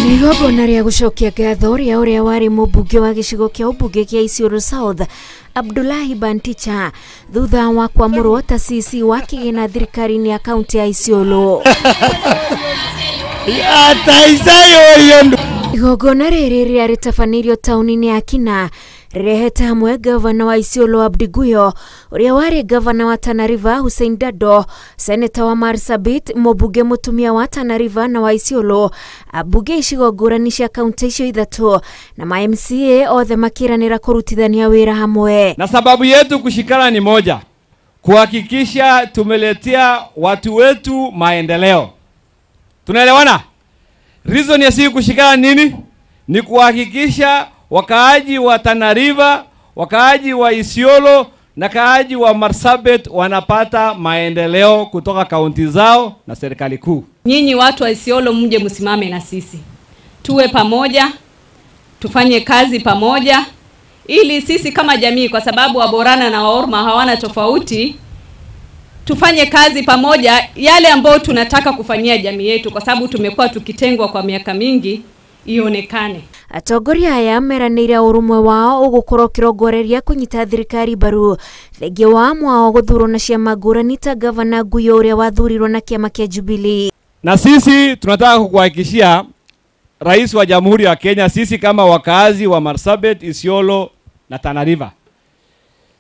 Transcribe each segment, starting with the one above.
Nigogo naria gucokia ngatho uria wari mubunge wa gicigo kia ubunge kia Isiolo South Abdullahi Banticha thutha wa kwamurwo ta CC wa kigina thirikari-ini ya kaunti ya Isiolo. Igongona riri riari tabanirio tauni-ini ya Kina rirehete hamwe gavana wa Isiolo Abdi Guyo, uria wari gavana wa Tana River Hussein Dado, seneta wa Marsabit, mubunge mutumia wa Tana River na wa Isiolo, abunge icigo ngurani cia kaunti icio ithatu na ma MCA othe makiranira kurutithania wira hamwe. Na sababu yetu kushikana ni moja, kuhakikisha tumeletea watu wetu maendeleo. Tunaelewana? Reason ya sisi kushikana nini? Ni kuhakikisha wakaaji wa Tana River, wakaaji wa Isiolo na kaaji wa Marsabit wanapata maendeleo kutoka kaunti zao na serikali kuu. Nyinyi watu wa Isiolo mje msimame na sisi. Tuwe pamoja, tufanye kazi pamoja ili sisi kama jamii, kwa sababu Waborana na Waorma hawana tofauti, tufanye kazi pamoja yale ambayo tunataka kufanyia jamii yetu, kwa sababu tumekuwa tukitengwa kwa miaka mingi ionekane. Atongoria aya meranire urumwe wao ugukorwo kirongoreria kunyita thirikari baru thenge wa mwao guthurwo na ciama ngurani ta gavana Guyo uria wathurirwo na kiama kia Jubilee. Na sisi tunataka kukuhakikishia Rais wa Jamhuri ya Kenya, sisi kama wakazi wa Marsabit, Isiolo na Tana River,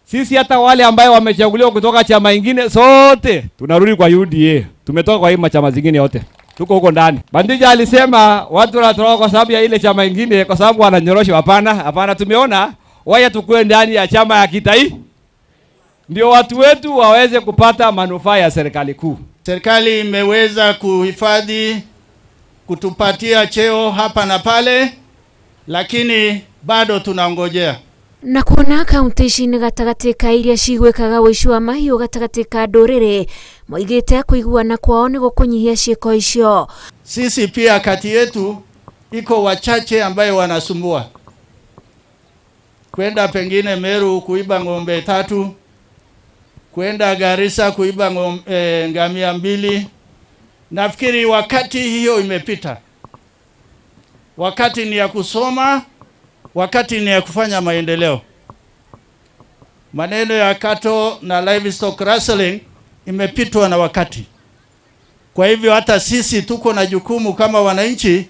sisi hata wale ambao wamechaguliwa kutoka chama ingine sote tunarudi kwa UDA. Tumetoka kwa hii chama zingine yote, tuko huko ndani. Bandija alisema watu wanatoroka kwa sababu ya ile chama ingine, kwa sababu wananyorosha. Hapana, tumeona waya tukue ndani ya chama ya kitaifa ndio watu wetu waweze kupata manufaa ya serikali kuu. Serikali imeweza kuhifadhi, kutupatia cheo hapa na pale, lakini bado tunangojea. Na kuona kaunti ici ni gatagati ka iria cigwikaga wici wa mahiu gatagati ka nduriri moigite kuiguana kwao ni gukunyihia ciiko icio. Sisi pia kati yetu iko wachache ambaye wanasumbua kwenda pengine Meru kuiba ng'ombe 3, kwenda Garissa kuiba ngamia 2. Nafikiri wakati hiyo imepita. Wakati ni ya kusoma, wakati ni ya kufanya maendeleo. Maneno ya cattle na livestock rustling imepitwa na wakati. Kwa hivyo hata sisi tuko na jukumu kama wananchi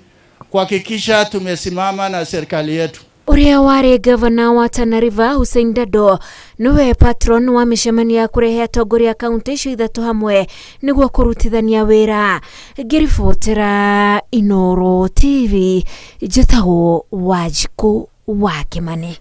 kuhakikisha tumesimama na serikali yetu. Uria wari gavana wa Tana River Hussein Dado niwe patron wa micemania kurehe atongoria kaunti icio ithatu hamwe niguo kurutithania wira. Ngiribotera Inooro TV, njetago Wanjiku wa Kimani.